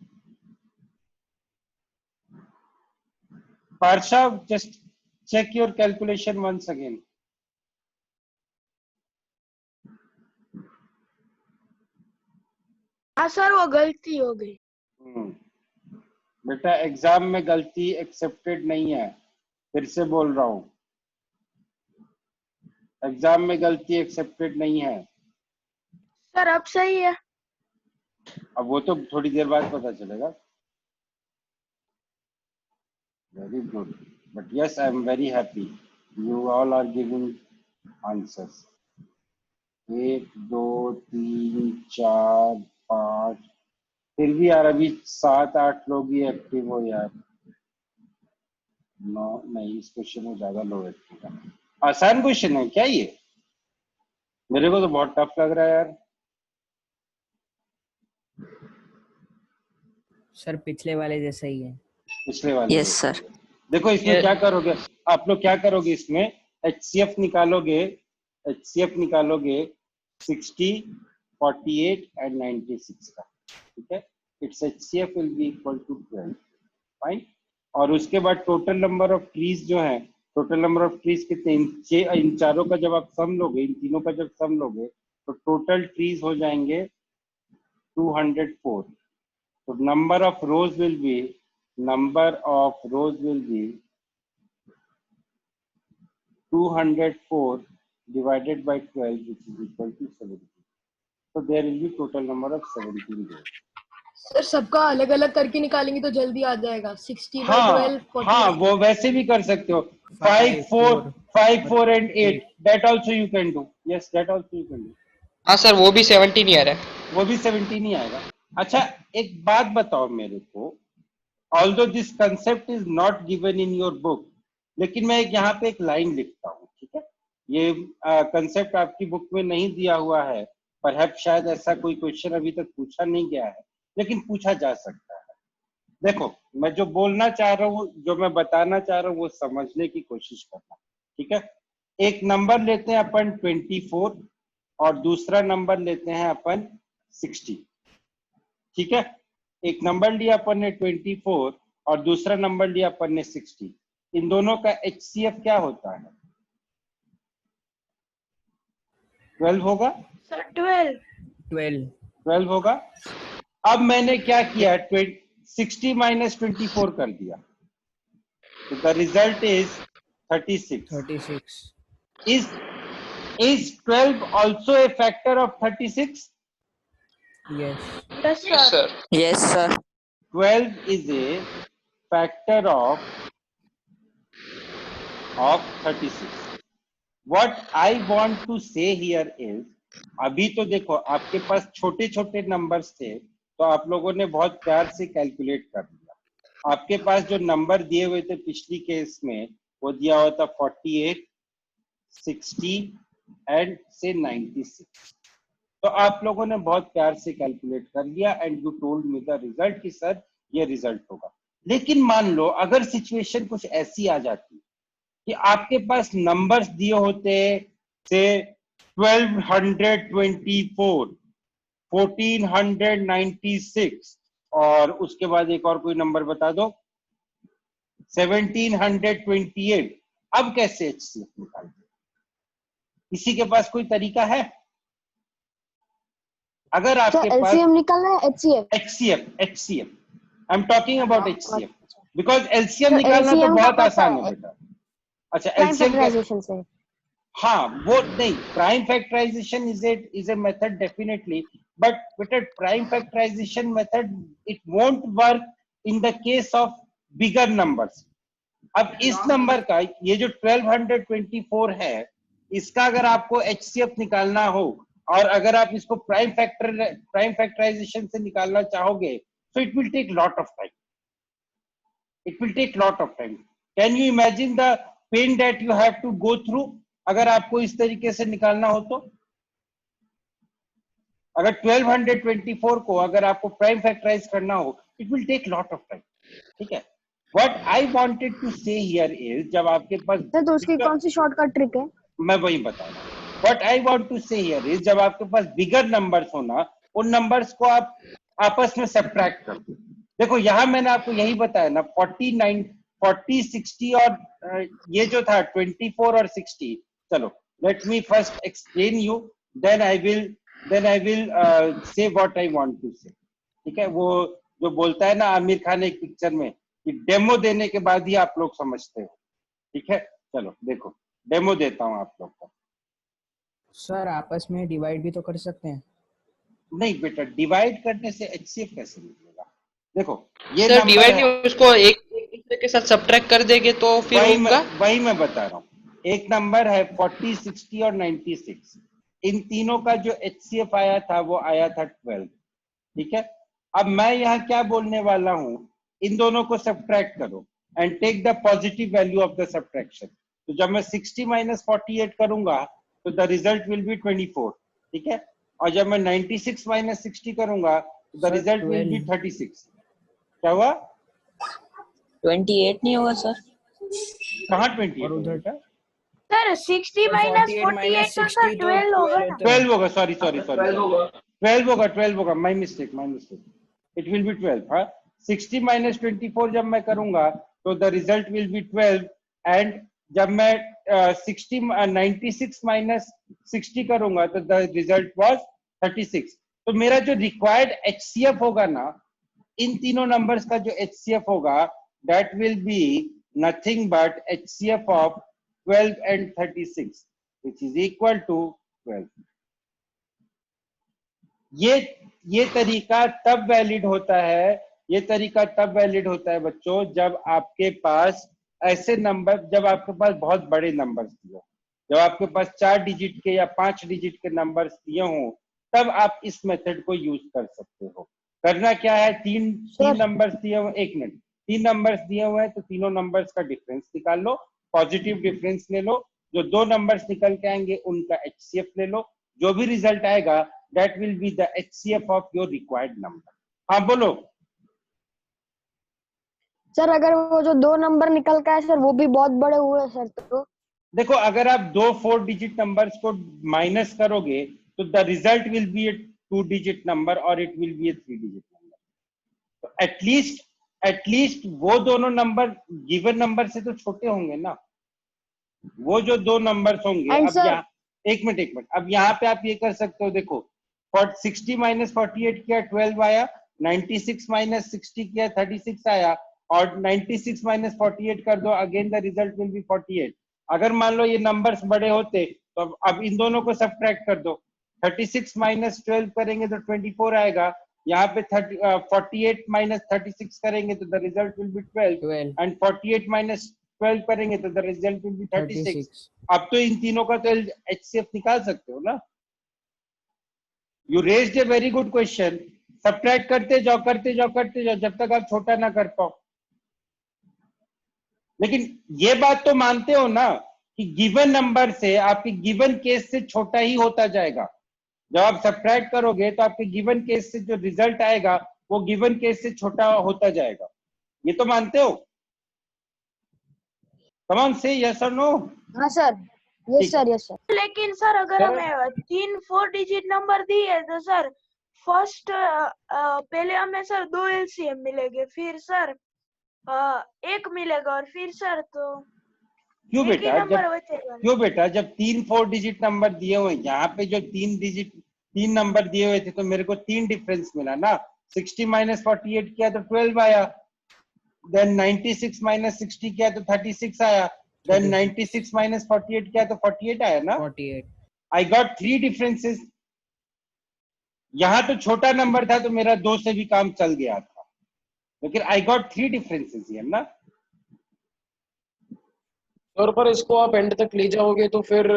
पार्शा, just check your calculation once again. हाँ सर, वो गलती हो गई. बेटा एग्जाम में गलती एक्सेप्टेड नहीं है, फिर से बोल रहा हूं, एग्जाम में गलती एक्सेप्टेड नहीं है. सर अब सही है. अब वो तो थोड़ी देर बाद पता चलेगा. Very good. But yes, I am very happy. You all are giving answers. 1 2 3 4 5. फिर भी यार अभी 7-8 लोग ही एक्टिव हो यार. नो नहीं, इस क्वेश्चन में ज्यादा लोग एक्टिव है. आसान क्वेश्चन है क्या ये? मेरे को तो बहुत टफ लग रहा है यार. सर पिछले वाले जैसा ही है. पिछले वाले यस सर. देखो इसमें क्या करोगे आप लोग, क्या करोगे इसमें? HCF निकालोगे. HCF निकालोगे 60, 48 and 96 का. ठीक है, it's HCF will be equal to 12. Fine. और उसके बाद टोटल नंबर ऑफ ट्रीज जो है, टोटल नंबर ऑफ ट्रीज कितने? इन चारों का जब आप सम लोगे, इन तीनों का जब सम लोगे तो टोटल ट्रीज हो जाएंगे 204. तो number of rose will be 204 divided by 12, which is equal to 17. So there will be total number of 17 rows. Sir सबका अलग अलग करके निकालेंगे तो जल्दी आ जाएगा 60 by हाँ 12 40 हाँ, वो वैसे भी कर सकते हो. 5 4 and 8. That also you can do. Yes, that also you can do. हाँ सर, वो भी 17 ही आ रहा है. वो भी 17 ही आएगा. अच्छा, एक बात बताओ मेरे को. Although this concept is not given in your book, लेकिन मैं यहाँ पे एक लाइन लिखता हूँ, ठीक है. ये कंसेप्ट आपकी बुक में नहीं दिया हुआ है. परहैप्स शायद ऐसा कोई क्वेश्चन अभी तक पूछा नहीं गया है, लेकिन पूछा जा सकता है. देखो, मैं जो बोलना चाह रहा हूँ, जो मैं बताना चाह रहा हूँ, वो समझने की कोशिश करना. ठीक है. एक नंबर लेते हैं अपन 24 और दूसरा नंबर लेते हैं अपन 60. ठीक है. एक नंबर लिया अपन ने 24 और दूसरा नंबर लिया अपन ने 60. इन दोनों का HCF क्या होता है? 12 होगा. सर 12 होगा. अब मैंने क्या किया, 60 minus 24 कर दिया. So the result is 36. Is 12 also a factor of 36? Yes. Yes sir. Yes, sir. 12 is a factor of 36. What I want to say here is, अभी तो देखो आपके पास छोटे छोटे नंबर्स थे, तो आप लोगों ने बहुत प्यार से कैलकुलेट कर लिया. आपके पास जो नंबर दिए हुए थे पिछली केस में, वो दिया हुआ था 48, 60 एंड से 96. तो आप लोगों ने बहुत प्यार से कैलकुलेट कर लिया and you told me the result कि सर ये रिजल्ट होगा. लेकिन मान लो अगर सिचुएशन कुछ ऐसी आ जाती कि आपके पास नंबर्स दिए होते से 1224, 1496 और उसके बाद एक और कोई नंबर बता दो 1728. अब कैसे HCF निकालते? किसी के पास कोई तरीका है? अगर आपके पास LCM निकालना है, HCF I am talking about HCF because LCM निकालना तो बहुत आसान है बेटा. अच्छा, LCM से हाँ, वो नहीं, prime factorisation is a method definitely, but बेटा prime factorisation method it won't work in the case of bigger numbers. अब इस नंबर का, ये जो 1224 है, इसका अगर आपको HCF निकालना हो और अगर आप इसको प्राइम फैक्टराइजेशन से निकालना चाहोगे, so it will take lot of time. Can you imagine the pain that you have to go through अगर आपको इस तरीके से निकालना हो? तो अगर 1224 को अगर आपको प्राइम फैक्टराइज करना हो, it will take lot of time. ठीक है. What I wanted to say here is, जब आपके पास तो उसकी कौन सी शॉर्टकट ट्रिक है? मैं वही बता रहा हूँ. What I want to say here is, जब आपके पास बिगर नंबर्स होना, उन नंबर्स को आप आपस में सब्ट्रैक्ट कर दो. देखो यहाँ मैंने आपको यही बताया ना, 49, 40, 60 और ये जो था 24 और 60. चलो, let me first explain you, then I will say what I want to say. ठीक है. वो जो बोलता है ना आमिर खान एक पिक्चर में कि डेमो देने के बाद ही आप लोग समझते हो. ठीक है. चलो देखो, डेमो देता हूँ आप लोग को. सर आपस में डिवाइड भी तो कर सकते हैं. नहीं बेटा, डिवाइड करने से HCF कैसे मिलेगा? देखो ये सर डिवाइड नहीं, उसको एक दूसरे के साथ सब्ट्रैक्ट कर देंगे तो फिर वही मैं बता रहा हूँ. एक नंबर है 40, 60 और 96. इन तीनों का जो HCF आया था वो आया था 12. ठीक है. अब मैं यहाँ क्या बोलने वाला हूँ, इन दोनों को सब्ट्रैक्ट करो and take the positive value of the subtraction. तो जब मैं 60 minus 48 करूंगा तो द रिजल्ट विल बी 24. ठीक है. और जब मैं 96 minus 60 करूंगा तो द रिजल्ट विल बी 36. क्या हुआ? 28 नहीं होगा सर? कहाँ 28 होगा? सर 60 minus 48 तो सर 12 होगा ना? 12 होगा. सॉरी 12 होगा. My mistake. It will B 12. हाँ, 60 minus 24 जब मैं करूंगा तो the result will B 12 and जब मैं 96 minus 60 करूंगा तो द रिजल्ट वाज 36. तो मेरा जो रिक्वायर्ड HCF होगा ना, इन तीनों नंबर्स का जो HCF होगा, that will be nothing but HCF of 12 and 36 which is equal to 12. ये तरीका तब वैलिड होता है, ये तरीका तब वैलिड होता है बच्चों जब आपके पास ऐसे नंबर, जब आपके पास बहुत बड़े नंबर्स दिए, जब आपके पास 4 डिजिट के या 5 डिजिट के नंबर्स दिए हों, तब आप इस मेथड को यूज कर सकते हो। करना क्या है, तीन नंबर्स दिए हुए, 1 मिनट, 3 नंबर्स दिए हुए हैं तो तीनों नंबर्स का डिफरेंस निकाल लो, पॉजिटिव डिफरेंस ले लो, जो 2 नंबर्स निकल के आएंगे उनका HCF ले लो, जो भी रिजल्ट आएगा that will be the HCF of your required number. हाँ बोलो सर। अगर वो जो 2 नंबर निकल का है सर वो भी बहुत बड़े हुए सर, तो देखो अगर आप 2 4 डिजिट नंबर्स को माइनस करोगे तो the result will be a 2 digit number और it will be a 3 digit number. तो एटलीस्ट वो दोनों नंबर गिवन नंबर से तो छोटे होंगे ना, वो जो 2 नंबर्स होंगे। अब यहाँ एक मिनट, अब यहाँ पे आप ये कर सकते हो, देखो 60 माइनस 48 किया 12 आया, 96 माइनस 60 किया 36 आया, और 96 माइनस 48 कर दो, again the result will B 48। अगर मान लो ये नंबर्स बड़े होते तो अब इन दोनों को सब्ट्रैक्ट कर दो, 36 माइनस 12 करेंगे तो 24 आएगा, यहाँ पे 48 माइनस 36 करेंगे तो the result will B 12 and 48 minus 12 करेंगे तो द रिजल्ट विल बी 36। अब तो इन तीनों का तो HCF निकाल सकते हो ना। You raised a very good question. Subtract करते जाओ जब तक आप छोटा ना कर पाओ। लेकिन ये बात तो मानते हो ना कि गिवन नंबर से आपके गिवन केस से छोटा ही होता जाएगा। जब आप सब्ट्रैक्ट करोगे तो आपके गिवन केस से जो रिजल्ट आएगा वो गिवन केस से छोटा होता जाएगा, ये तो मानते हो। कम ऑन से यस और नो। हाँ sir, yes sir, yes sir. लेकिन सर अगर हमें 3 4 डिजिट नंबर दिए तो सर फर्स्ट पहले हमें सर 2 LCM मिलेंगे, फिर सर 1 मिलेगा, और फिर सर तो क्यों बेटा, जब 3 4 डिजिट नंबर दिए हुए, यहाँ पे जो 3 नंबर दिए हुए थे तो मेरे को 3 डिफरेंस मिला ना। 60 माइनस 48 किया तो 12 आया, देन 96 माइनस 60 किया तो 36 आया, देन 96 माइनस 48 किया तो 48 आया ना। 48। I got 3 differences. यहाँ तो छोटा नंबर था तो मेरा 2 से भी काम चल गया था, लेकिन आई गॉट 3 डिफरेंसेस हियर ना। और पर इसको आप एंड तक ले जाओगे तो फिर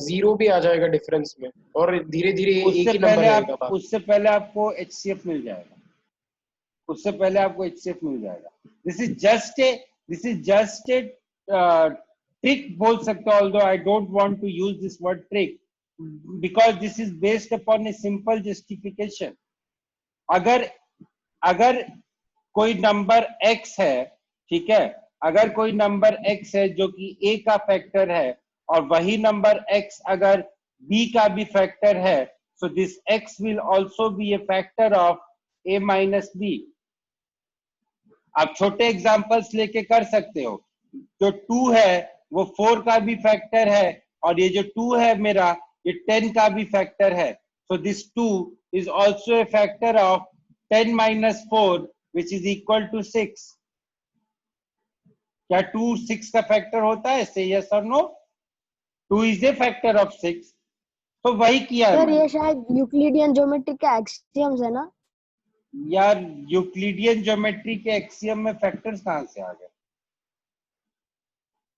0 भी आ जाएगा डिफरेंस में, और धीरे धीरे एक ही नंबर आएगा। उससे पहले आपको HCF मिल जाएगा, उससे पहले आपको HCF मिल जाएगा। This is just a trick बोल सकते हो, although I don't want to use this word trick because this is based upon a simple justification. अगर कोई नंबर x है, ठीक है, अगर कोई नंबर x है जो कि a का फैक्टर है और वही नंबर x अगर b का भी फैक्टर है, so this x will also be a factor of a minus b। आप छोटे एग्जांपल्स लेके कर सकते हो। जो 2 है वो 4 का भी फैक्टर है, और ये जो 2 है मेरा ये 10 का भी फैक्टर है, so this 2 is also a factor of 10 minus 4 which is equal to 6। क्या 2 6 का फैक्टर होता है? से यस और no? 2 is a factor of 6। तो वही किया सर, ये शायद यूक्लिडियन ज्योमेट्री के एक्सियम्स है ना यार। यूक्लिडियन ज्योमेट्री के एक्सियम में फैक्टर्स कहां से आ गए?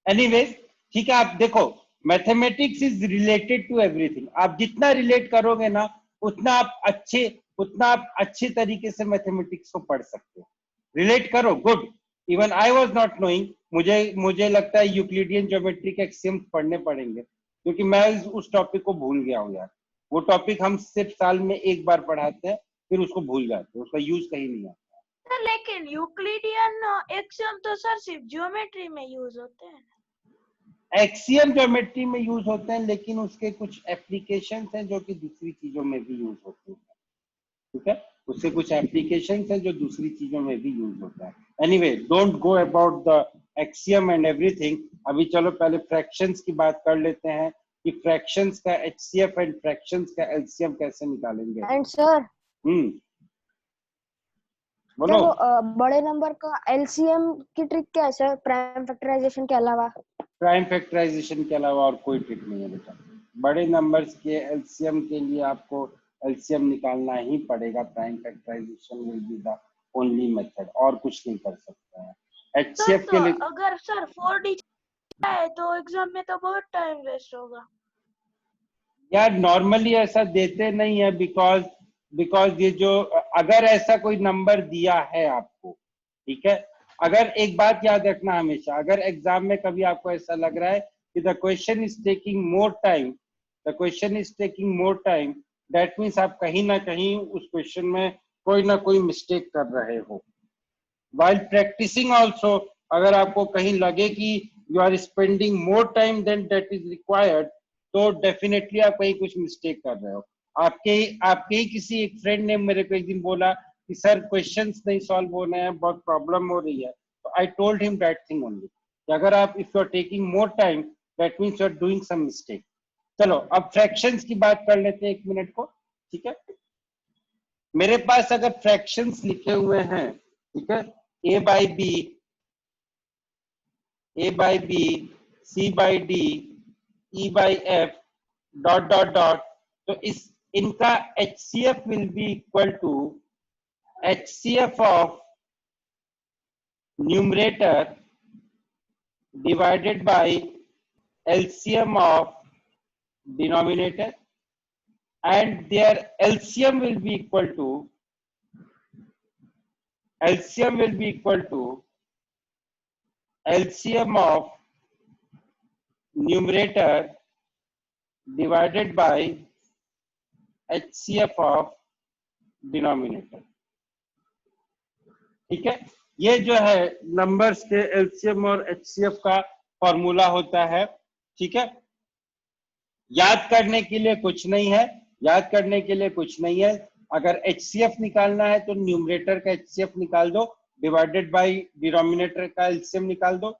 एनीवेज, ठीक है, आप देखो mathematics is related to everything. आप जितना रिलेट करोगे ना उतना आप अच्छे तरीके से मैथमेटिक्स को पढ़ सकते हो। रिलेट करो, good. Even I was not knowing, मुझे लगता है यूक्लिडियन ज्योमेट्री के एक्सियम्स पढ़ने पड़ेंगे, क्योंकि मैं उस टॉपिक को भूल गया हूँ यार। वो टॉपिक हम सिर्फ साल में एक बार पढ़ाते हैं, फिर उसको भूल जाते हैं, उसका यूज कहीं नहीं आता। सर लेकिन यूक्लिडियन एक्सियम तो सर सिर्फ ज्योमेट्री में यूज होते हैं। एक्सियम ज्योमेट्री में यूज होते हैं, लेकिन उसके कुछ एप्लीकेशंस हैं जो कि दूसरी चीजों में भी यूज होते हैं, ठीक है। उससे कुछ एप्लीकेशंस हैं जो दूसरी चीजों में भी यूज होता है। Anyway, don't go about the axiom and everything. अभी चलो पहले फ्रैक्शंस की बात कर लेते हैं कि फ्रैक्शंस का HCF एंड फ्रैक्शंस का LCM कैसे निकालेंगे। एंड सर, बोलो। तो बड़े नंबर का LCM की ट्रिक क्या है सर, प्राइम फैक्टराइजेशन के अलावा? प्राइम फैक्टराइजेशन के अलावा और कोई ट्रिक नहीं है बेटा। बड़े नंबर्स के एलसीएम के लिए आपको एलसीएम निकालना ही पड़ेगा। Prime factorization will be the only method, और कुछ नहीं कर सकते हैं। एचसीएफ के लिए अगर सर 4 डिजिट है तो एग्जाम में तो बहुत टाइम वेस्ट होगा यार। नॉर्मली ऐसा देते नहीं है, बिकॉज ये जो, अगर ऐसा कोई नंबर दिया है आपको, ठीक है, अगर एक बात याद रखना हमेशा, अगर एग्जाम में कभी आपको ऐसा लग रहा है कि the question is taking more time, the question is taking more time, that means आप कहीं ना कहीं उस क्वेश्चन में कोई ना कोई मिस्टेक कर रहे हो। वाइल प्रैक्टिसिंग ऑल्सो, अगर आपको कहीं लगे कि you are spending more time than that is required, तो डेफिनेटली आप कहीं कुछ मिस्टेक कर रहे हो। आपके ही किसी एक फ्रेंड ने मेरे को एक दिन बोला कि सर क्वेश्चंस नहीं सॉल्व हो रहे हैं, बहुत प्रॉब्लम हो रही है। तो I told him that thing only, कि अगर आप if you are taking more time that means you are doing some mistake. चलो अब फ्रैक्शंस की बात कर लेते हैं 1 मिनट को, ठीक है। मेरे पास अगर फ्रैक्शंस लिखे हुए हैं, ठीक है, a by b, c by d, e by f, dot dot dot, तो इनका HCF will be equal to HCF of numerator divided by LCM of denominator, and their LCM will be equal to LCM of numerator divided by HCF of denominator। ठीक है, ये जो है numbers के LCM और HCF का formula होता है, ठीक है। याद करने के लिए कुछ नहीं है, याद करने के लिए कुछ नहीं है। अगर HCF निकालना है तो न्यूमरेटर का HCF निकाल दो, डिवाइडेड बाय डिनोमिनेटर का LCM निकाल दो।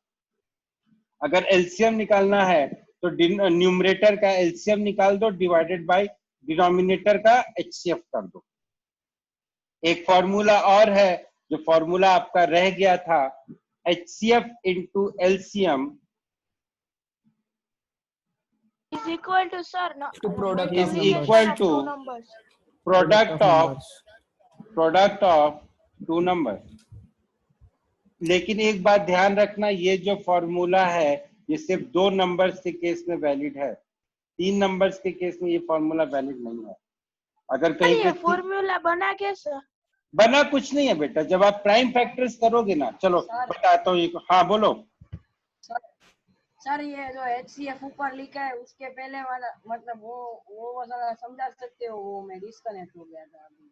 अगर LCM निकालना है तो न्यूमरेटर का LCM निकाल दो, डिवाइडेड बाय डिनोमिनेटर का HCF कर दो। एक फॉर्मूला और है, जो फॉर्मूला आपका रह गया था, HCF into LCM is equal to sir no, to product is of equal numbers. to two numbers. product of two numbers। लेकिन एक बात ध्यान रखना, ये जो फॉर्मूला है ये सिर्फ 2 नंबर्स के केस में वैलिड है, 3 नंबर्स के केस में ये फॉर्मूला वैलिड नहीं है। अगर कहीं ये पे फॉर्मूला बना कैसे? बना कुछ नहीं है बेटा, जब आप प्राइम फैक्टर्स करोगे ना, चलो बताता हूँ। हाँ बोलो सर। ये जो HCF ऊपर लिखा है उसके पहले वाला मतलब वो जरा समझा सकते हो? वो मैं डिस्कनेक्ट हो गया था अभी।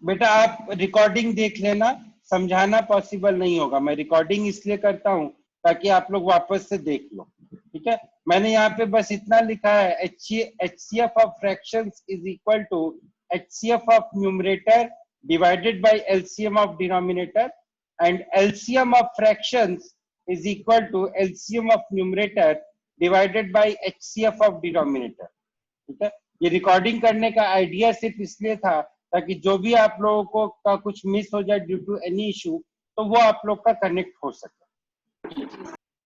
बेटा आप रिकॉर्डिंग देख लेना, समझाना पॉसिबल नहीं होगा। मैं रिकॉर्डिंग इसलिए करता हूँ ताकि आप लोग वापस से देख लो, ठीक है। मैंने यहाँ पे बस इतना लिखा है, HCF of fractions is equal to HCF of numerator divided by LCM of denominator, and LCM of fractions is equal to LCM of numerator divided by HCF of denominator। ठीक है, ये रिकॉर्डिंग करने का आइडिया सिर्फ इसलिए था ताकि जो भी आप लोगों को का कुछ मिस हो जाए ड्यू टू एनी इशू, तो वो आप लोग का कनेक्ट हो सके।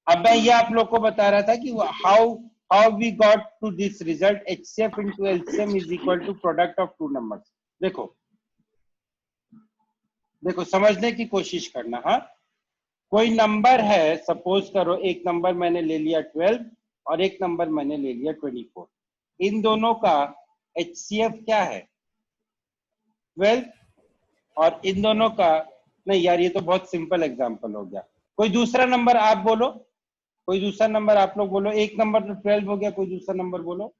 अब मैं ये आप लोग को बता रहा था कि how we got to this result, HCF into LCM is equal to product of 2 numbers। देखो समझने की कोशिश करना। हाँ, कोई नंबर है, सपोज करो एक नंबर मैंने ले लिया 12 और एक नंबर मैंने ले लिया 24। इन दोनों का HCF क्या है? 12। और इन दोनों का, नहीं यार ये तो बहुत सिंपल एग्जांपल हो गया। कोई दूसरा नंबर आप बोलो, कोई दूसरा नंबर आप लोग बोलो। एक नंबर तो 12 हो गया, कोई दूसरा नंबर बोलो।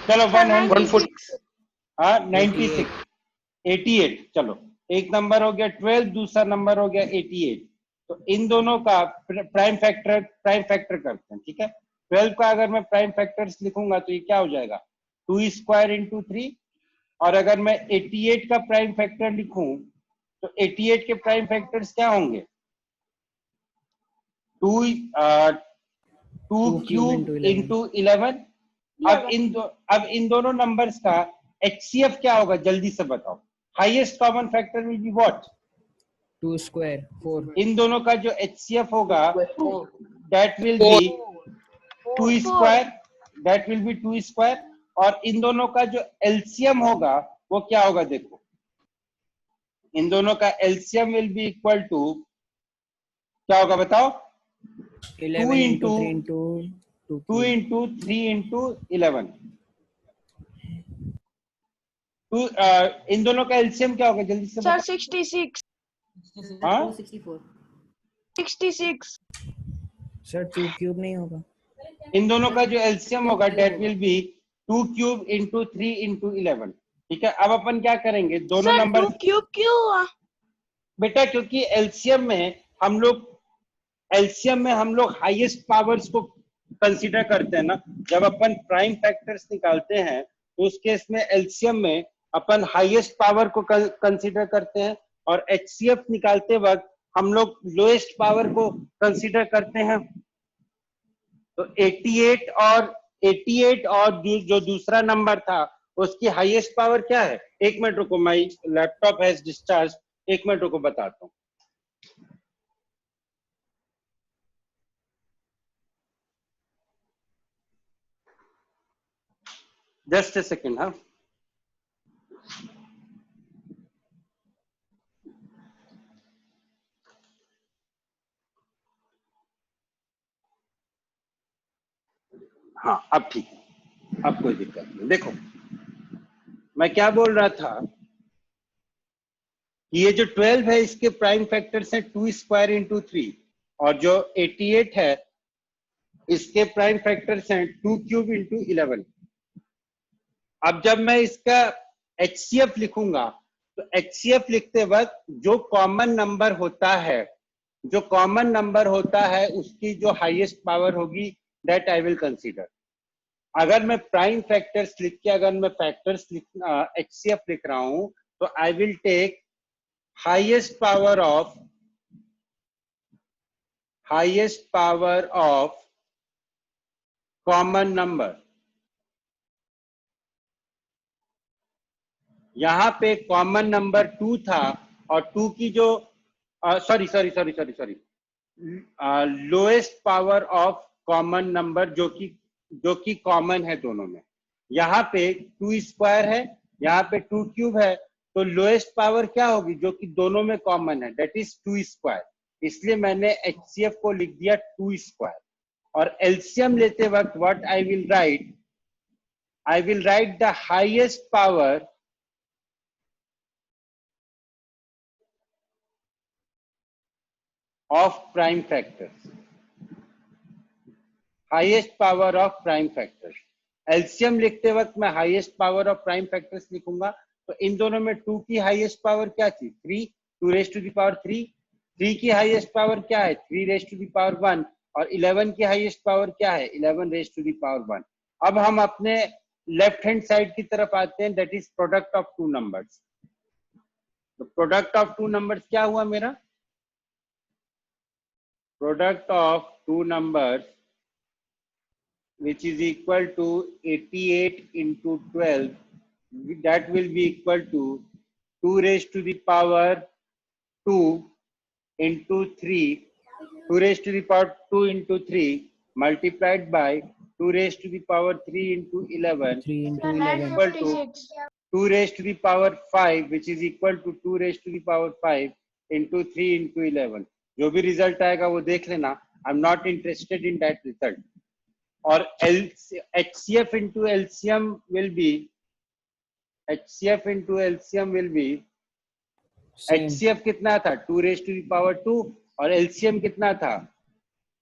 चलो 146। हाँ 96, 88। चलो एक नंबर हो गया 12, दूसरा नंबर हो गया 88। तो इन दोनों का प्राइम फैक्टर करते हैं, ठीक है। 12 का अगर मैं प्राइम फैक्टर्स लिखूंगा तो ये क्या हो जाएगा, 2 स्क्वायर इंटू 3। और अगर मैं 88 का प्राइम फैक्टर लिखूं तो 88 के प्राइम फैक्टर्स क्या होंगे, 2 क्यूब इंटू 11। अब इन दोनों नंबर्स का HCF क्या होगा, जल्दी से बताओ। Highest common factor will be what, 2 square 4. इन दोनों का जो HCF होगा that will be 2 square, that will be 2 square, और इन दोनों का जो LCM होगा वो क्या होगा? देखो, इन दोनों का LCM will be equal to क्या होगा बताओ? 11 into 3 into 2 into 3 into 11. इन दोनों का LCM क्या होगा? जल्दी से सर 66. हाँ 66. सर 2 क्यूब नहीं होगा? इन दोनों का जो LCM होगा that will be 2 cube into 3 into 11. ठीक है, अब अपन क्या करेंगे? दोनों नंबर 2 क्यूब क्यों हुआ बेटा? क्योंकि LCM में हम लोग हाईएस्ट पावर्स को कंसीडर करते हैं ना। जब अपन प्राइम फैक्टर्स निकालते हैं तो उस केस में LCM में अपन हाईएस्ट पावर को कंसीडर करते हैं, और HCF निकालते वक्त हम लोग लोएस्ट पावर को कंसीडर करते हैं। तो 88 और जो दूसरा नंबर था उसकी हाईएस्ट पावर क्या है? एक मिनट रुको, माई लैपटॉप हैज डिस्चार्ज, एक मिनट रुको बताता हूँ। Just a second. हाँ, हाँ अब ठीक है, अब कोई दिक्कत नहीं। देखो मैं क्या बोल रहा था, ये जो 12 है इसके प्राइम फैक्टर्स है 2 स्क्वायर इंटू 3, और जो 88 है इसके प्राइम फैक्टर्स हैं 2 क्यूब इंटू 11। अब जब मैं इसका HCF लिखूंगा तो HCF लिखते वक्त जो कॉमन नंबर होता है उसकी जो हाईएस्ट पावर होगी दैट आई विल कंसीडर। अगर मैं प्राइम फैक्टर्स लिख के अगर मैं फैक्टर्स HCF लिख रहा हूं तो I will take highest power of common number. यहां पे कॉमन नंबर 2 था और 2 की जो sorry lowest power of common number जो कि कॉमन है दोनों में। यहाँ पे 2 स्क्वायर है, यहाँ पे 2 क्यूब है, तो लोएस्ट पावर क्या होगी जो कि दोनों में कॉमन है? That is 2 square. इसलिए मैंने HCF को लिख दिया 2 स्क्वायर। और LCM लेते वक्त what I will write the highest power of prime factors, highest power of prime factors। LCM लिखते वक्त मैं highest power of prime factors लिखूंगा, तो इन दोनों में 2 की हाईएस्ट पावर क्या थी? 3, 2 raised to the power 3। 3 की हाईएस्ट पावर क्या है? 3 raised to the power 1। और 11 की हाईएस्ट पावर क्या है? 11 raised to the power 1। अब हम अपने लेफ्ट हैंड साइड की तरफ आते हैं, that is product of 2 numbers. तो प्रोडक्ट ऑफ 2 नंबर्स क्या हुआ मेरा? Product of 2 numbers which is equal to 88 into 12, that will be equal to 2 raised to the power 2 into 3, 2 raised to the power 2 into 3 multiplied by 2 raised to the power 3 into 11 equal to 2 raised to the power 5, which is equal to 2 raised to the power 5 into 3 into 11। जो भी result आएगा वो देख लेना, I am not interested in that result. और HCF into LCM will be HCF कितना था? 2 raised to the power 2, और LCM कितना था?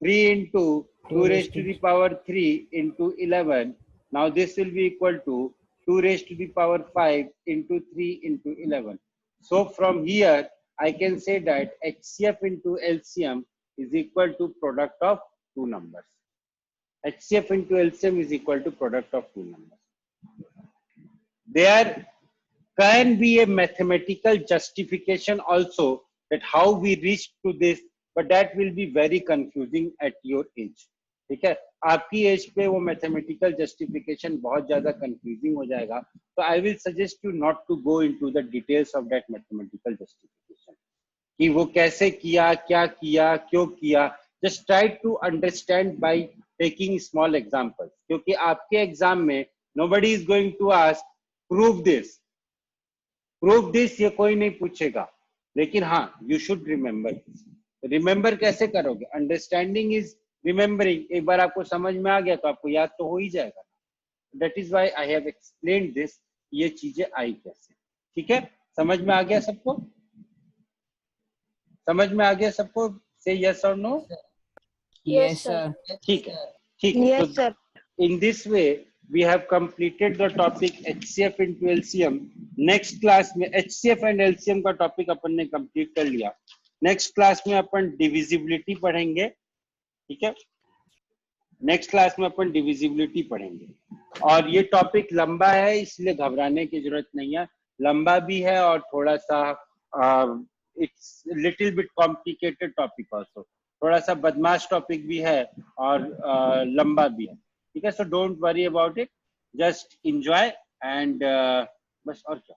3 into 2 raised to the power 3 into 11। Now this will be equal to 2 raised to the power 5 into 3 into 11। So from here I can say that HCF into LCM is equal to product of 2 numbers. HCF into LCM is equal to product of 2 numbers. There can be a mathematical justification also that how we reached to this, but that will be very confusing at your age. ठीक है, आपकी as पे वो mathematical justification बहुत ज्यादा confusing हो जाएगा, तो I will suggest you not to go into the details of that mathematical justification. कि वो कैसे किया, क्या किया, क्यों किया. Just try to understand by taking small examples, क्योंकि आपके एग्जाम में nobody is going to ask prove this ये कोई नहीं पूछेगा, लेकिन हाँ यू शुड रिमेम्बर. रिमेम्बर कैसे करोगे? Understanding is remembering. एक बार आपको समझ में आ गया तो आपको याद तो हो ही जाएगा. That is why I have explained this. ये चीजें आई कैसे. ठीक है, समझ में आ गया सबको? समझ में आ गया सबको? से यस और नो? Yes sir. ठीक है, ठीक है. Yes, sir. In this way we have completed the topic HCF into LCM. Next class में HCF एंड LCM का टॉपिक अपन ने कंप्लीट कर लिया. नेक्स्ट क्लास में अपन डिविजिबिलिटी पढ़ेंगे. ठीक है, नेक्स्ट क्लास में अपन डिविजिबिलिटी पढ़ेंगे. और ये टॉपिक लंबा है, इसलिए घबराने की जरूरत नहीं है. लंबा भी है और थोड़ा सा it's little bit complicated topic also. थोड़ा सा बदमाश टॉपिक भी है और लंबा भी है. ठीक है, so don't worry about it, just enjoy and बस. और क्या.